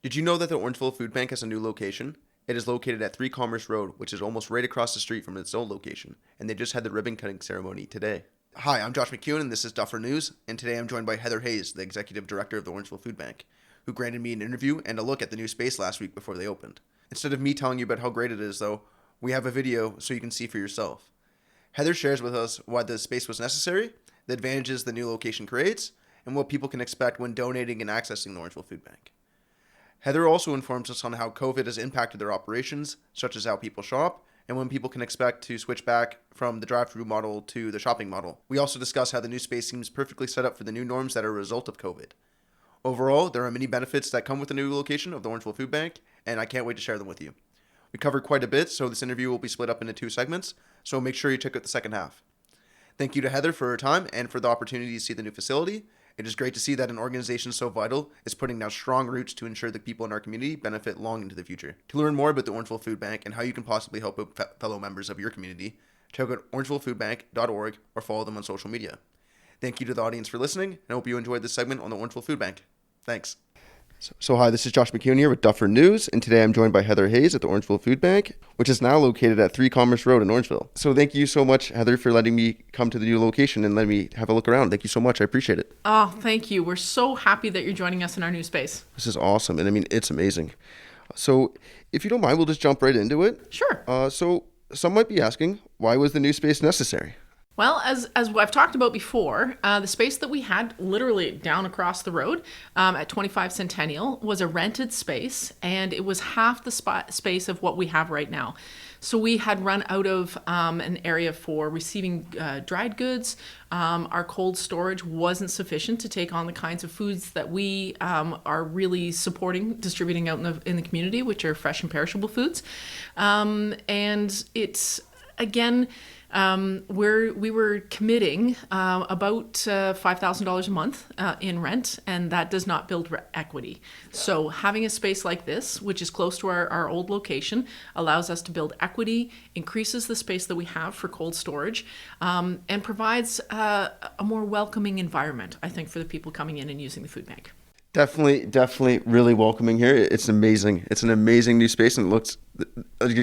Did you know that the Orangeville Food Bank has a new location? It is located at 3 Commerce Road, which is almost right across the street from its old location, and they just had the ribbon cutting ceremony today. Hi, I'm Josh McEwen, and this is Dufferin News, and today I'm joined by Heather Hayes, the Executive Director of the Orangeville Food Bank, who granted me an interview and a look at the new space last week before they opened. Instead of me telling you about how great it is, though, we have a video so you can see for yourself. Heather shares with us why the space was necessary, the advantages the new location creates, and what people can expect when donating and accessing the Orangeville Food Bank. Heather also informs us on how COVID has impacted their operations, such as how people shop, and when people can expect to switch back from the drive-through model to the shopping model. We also discuss how the new space seems perfectly set up for the new norms that are a result of COVID. Overall, there are many benefits that come with the new location of the Orangeville Food Bank, and I can't wait to share them with you. We covered quite a bit, so this interview will be split up into 2 segments, so make sure you check out the second half. Thank you to Heather for her time and for the opportunity to see the new facility. It is great to see that an organization so vital is putting down strong roots to ensure that people in our community benefit long into the future. To learn more about the Orangeville Food Bank and how you can possibly help out fellow members of your community, check out orangevillefoodbank.org or follow them on social media. Thank you to the audience for listening, and I hope you enjoyed this segment on the Orangeville Food Bank. Thanks. So hi, this is Josh McEwen here with Dufferin News, and today I'm joined by Heather Hayes at the Orangeville Food Bank, which is now located at 3 Commerce Road in Orangeville. So thank you so much, Heather, for letting me come to the new location and letting me have a look around. Thank you so much. I appreciate it. Oh, thank you. We're so happy that you're joining us in our new space. This is awesome, and I mean, it's amazing. So if you don't mind, we'll just jump right into it. Sure. So some might be asking, why was the new space necessary? Well, as I've talked about before, the space that we had literally down across the road at 25 Centennial was a rented space, and it was half the space of what we have right now. So we had run out of an area for receiving dried goods. Our cold storage wasn't sufficient to take on the kinds of foods that we are really supporting, distributing out in the community, which are fresh and perishable foods. And it's, again, we were committing about $5,000 a month in rent, and that does not build equity. So having a space like this, which is close to our old location, allows us to build equity, increases the space that we have for cold storage, and provides a more welcoming environment, I think, for the people coming in and using the food bank. Definitely really welcoming here. It's amazing. It's an amazing new space, and it looks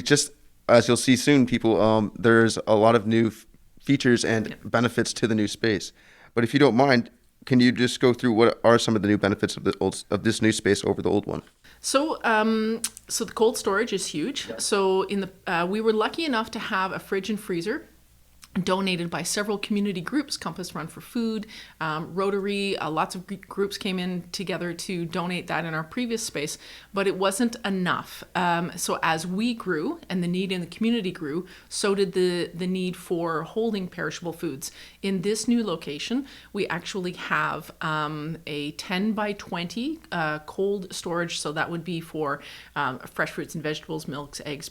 just, as you'll see soon, people, there's a lot of new features and benefits to the new space. But if you don't mind, can you just go through what are some of the new benefits of this new space over the old one? So the cold storage is huge. So we were lucky enough to have a fridge and freezer donated by several community groups, Compass Run for Food, Rotary, lots of groups came in together to donate that in our previous space, but it wasn't enough. So as we grew and the need in the community grew, so did the need for holding perishable foods. In this new location, we actually have a 10 by 20 cold storage, so that would be for fresh fruits and vegetables, milks, eggs,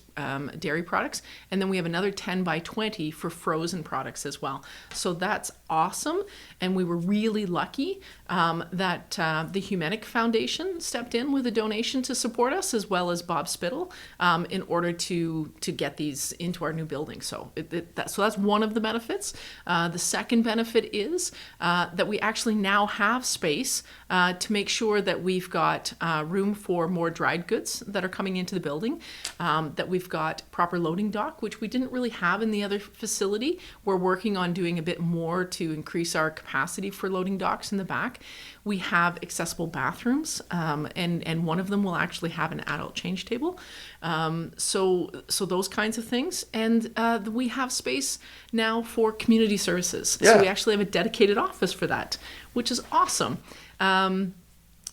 dairy products, and then we have another 10 by 20 for frozen products as well. So that's awesome. And we were really lucky that the Humanic Foundation stepped in with a donation to support us, as well as Bob Spittle, in order to get these into our new building. So so that's one of the benefits. The second benefit is that we actually now have space to make sure that we've got room for more dried goods that are coming into the building, that we've got proper loading dock, which we didn't really have in the other facility. We're working on doing a bit more to increase our capacity for loading docks in the back. We have accessible bathrooms, and one of them will actually have an adult change table. So those kinds of things. And we have space now for community services. Yeah. So we actually have a dedicated office for that, which is awesome.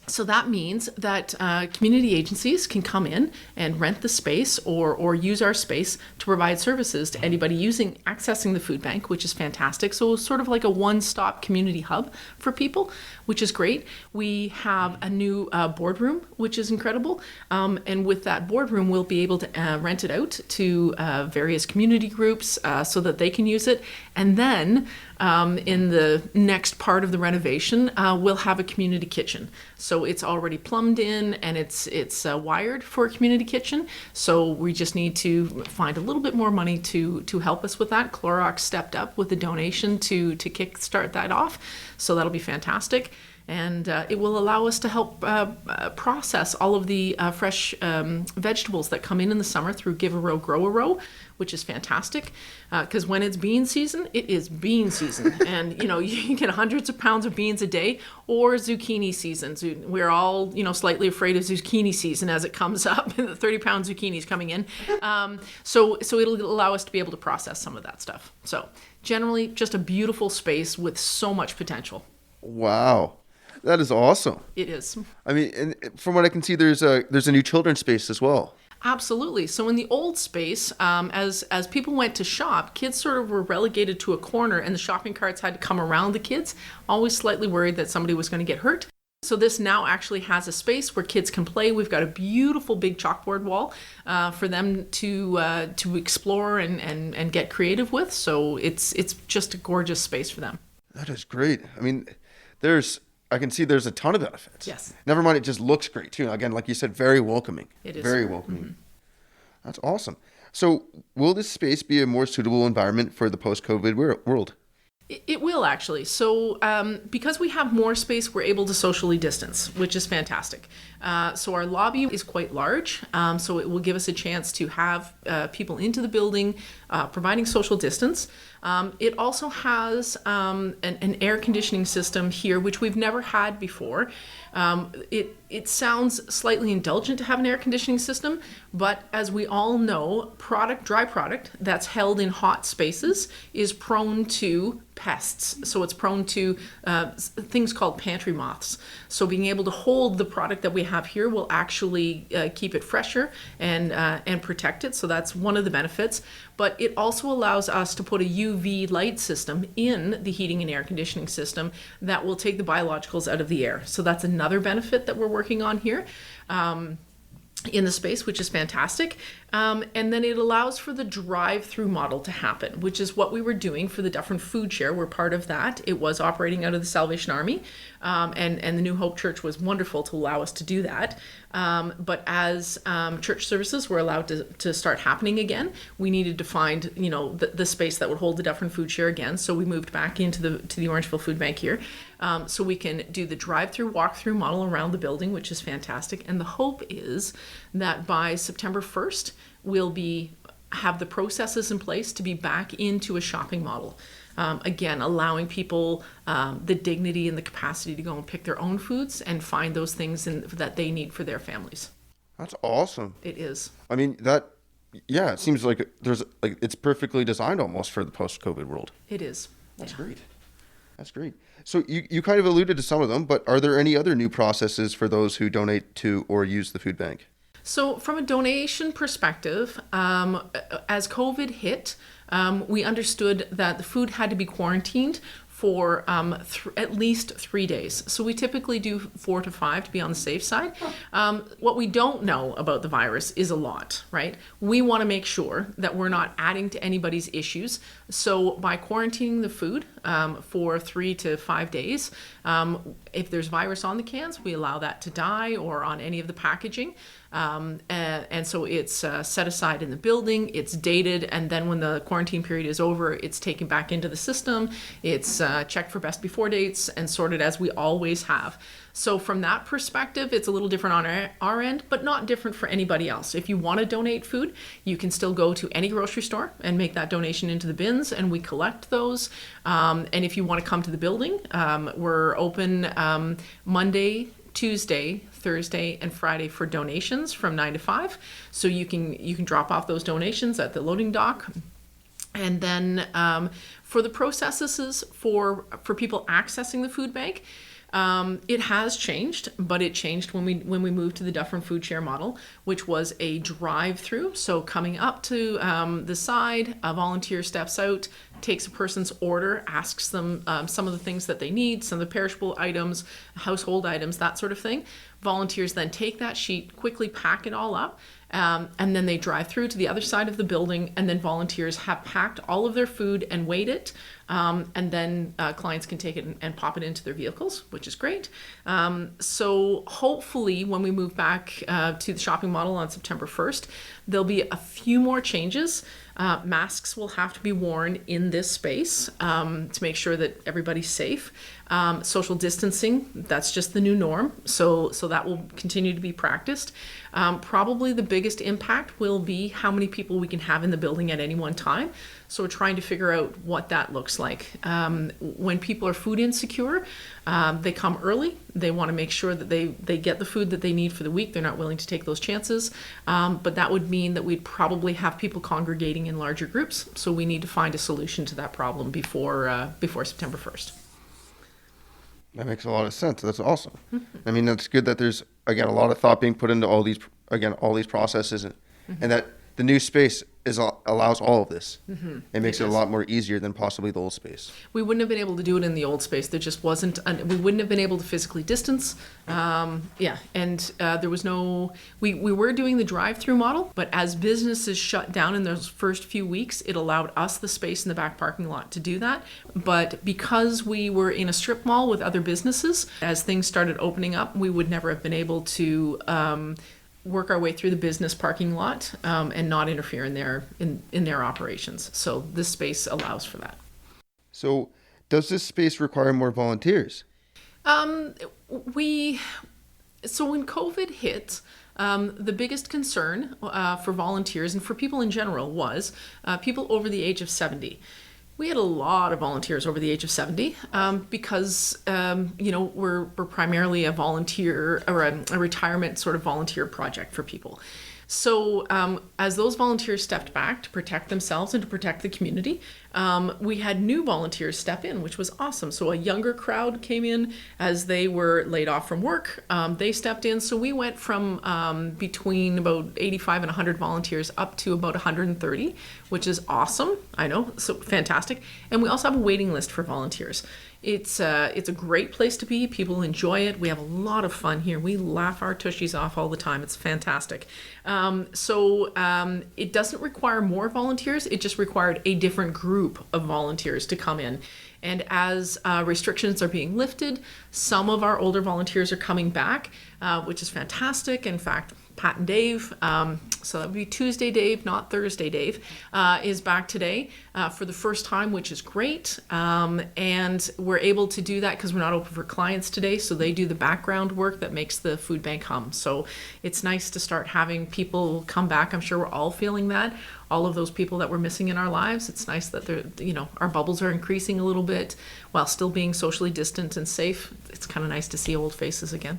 So that means that community agencies can come in and rent the space or use our space to provide services to anybody accessing the food bank, which is fantastic. So it's sort of like a one-stop community hub for people, which is great. We have a new boardroom, which is incredible. And with that boardroom, we'll be able to rent it out to various community groups so that they can use it. And then in the next part of the renovation, we'll have a community kitchen. So it's already plumbed in and it's wired for a community kitchen. So we just need to find a little bit more money to help us with that. Clorox stepped up with a donation to kickstart that off. So that'll be fantastic. And it will allow us to help process all of the fresh vegetables that come in the summer through Give a Row, Grow a Row, which is fantastic. Because when it's bean season, it is bean season. And, you can get hundreds of pounds of beans a day, or zucchini season. We're all, slightly afraid of zucchini season as it comes up. The 30-pound zucchini is coming in. So it'll allow us to be able to process some of that stuff. So generally, just a beautiful space with so much potential. Wow. That is awesome. It is. I mean, and from what I can see, there's a new children's space as well. Absolutely. So in the old space, as people went to shop, kids sort of were relegated to a corner, and the shopping carts had to come around the kids, always slightly worried that somebody was going to get hurt. So this now actually has a space where kids can play. We've got a beautiful big chalkboard wall for them to explore and get creative with. So it's just a gorgeous space for them. That is great. I mean, I can see there's a ton of benefits. Yes. Never mind, it just looks great too. Again, like you said, very welcoming. It is. Very welcoming. That's awesome. So will this space be a more suitable environment for the post-COVID world? It will actually. So because we have more space, we're able to socially distance, which is fantastic. So our lobby is quite large. So it will give us a chance to have people into the building, providing social distance. It also has an air conditioning system here, which we've never had before. It sounds slightly indulgent to have an air conditioning system, but as we all know, dry product that's held in hot spaces is prone to pests. So it's prone to things called pantry moths. So being able to hold the product that we have here will actually keep it fresher and protect it. So that's one of the benefits. But it also allows us to put a UV light system in the heating and air conditioning system that will take the biologicals out of the air. So that's another benefit that we're working on here in the space, which is fantastic. And then it allows for the drive-through model to happen, which is what we were doing for the Dufferin Food Share. We're part of that. It was operating out of the Salvation Army, and the New Hope Church was wonderful to allow us to do that. But as church services were allowed to start happening again, we needed to find, the space that would hold the Dufferin Food Share again. So we moved back into the Orangeville Food Bank here, so we can do the drive-through, walk-through model around the building, which is fantastic. And the hope is that by September 1st, we'll have the processes in place to be back into a shopping model. Again, allowing people the dignity and the capacity to go and pick their own foods and find those things that they need for their families. That's awesome. It is. I mean, it seems like it's perfectly designed almost for the post-COVID world. It is. That's great. That's great. So you kind of alluded to some of them, but are there any other new processes for those who donate to or use the food bank? So from a donation perspective, as COVID hit, we understood that the food had to be quarantined for at least 3 days. So we typically do 4 to 5 to be on the safe side. What we don't know about the virus is a lot, right? We want to make sure that we're not adding to anybody's issues. So by quarantining the food for 3 to 5 days, if there's virus on the cans, we allow that to die, or on any of the packaging. And so it's set aside in the building, it's dated, and then when the quarantine period is over, it's taken back into the system. It's checked for best before dates and sorted as we always have. So from that perspective, it's a little different on our end, but not different for anybody else. If you want to donate food, you can still go to any grocery store and make that donation into the bins, and we collect those. And if you want to come to the building, we're open Monday, Tuesday, Thursday, and Friday for donations from 9 to 5. So you can drop off those donations at the loading dock. And then for the processes for people accessing the food bank, it has changed, but it changed when we moved to the Dufferin Food Share model, which was a drive-through. So coming up to the side, a volunteer steps out, takes a person's order, asks them some of the things that they need, some of the perishable items, household items, that sort of thing. Volunteers then take that sheet, quickly pack it all up, and then they drive through to the other side of the building, and then volunteers have packed all of their food and weighed it, and then clients can take it and pop it into their vehicles, which is great. So hopefully when we move back to the shopping model on September 1st, there'll be a few more changes. Masks will have to be worn in this space to make sure that everybody's safe. Social distancing, that's just the new norm. So that will continue to be practiced. Probably the biggest impact will be how many people we can have in the building at any one time. So we're trying to figure out what that looks like. When people are food insecure, they come early. They want to make sure that they get the food that they need for the week. They're not willing to take those chances. But that would mean that we'd probably have people congregating in larger groups. So we need to find a solution to that problem before September 1st. That makes a lot of sense. That's awesome. I mean, that's good that there's, again, a lot of thought being put into all these processes, and that the new space allows all of this. It makes it a lot more easier than possibly the old space. We wouldn't have been able to do it in the old space. There just wasn't, we wouldn't have been able to physically distance. There was no, we were doing the drive-through model, but as businesses shut down in those first few weeks, it allowed us the space in the back parking lot to do that. But because we were in a strip mall with other businesses, as things started opening up, we would never have been able to work our way through the business parking lot and not interfere in their operations. So this space allows for that. So does this space require more volunteers? So when COVID hit, the biggest concern for volunteers and for people in general was people over the age of 70. We had a lot of volunteers over the age of 70 because, we're primarily a volunteer or a retirement sort of volunteer project for people. So as those volunteers stepped back to protect themselves and to protect the community, we had new volunteers step in, which was awesome. So a younger crowd came in as they were laid off from work. They stepped in. So we went from between about 85 and 100 volunteers up to about 130, which is awesome. I know, so fantastic. And we also have a waiting list for volunteers. It's a great place to be. People enjoy it. We have a lot of fun here. We laugh our tushies off all the time. It's fantastic. It doesn't require more volunteers. It just required a different group of volunteers to come in. And as restrictions are being lifted, some of our older volunteers are coming back, which is fantastic. In fact, Pat and Dave, so that would be Tuesday Dave, not Thursday Dave, is back today for the first time, which is great. And we're able to do that because we're not open for clients today, so they do the background work that makes the food bank hum. So it's nice to start having people come back. I'm sure we're all feeling that. All of those people that we're missing in our lives, it's nice that our bubbles are increasing a little bit while still being socially distant and safe. It's kind of nice to see old faces again.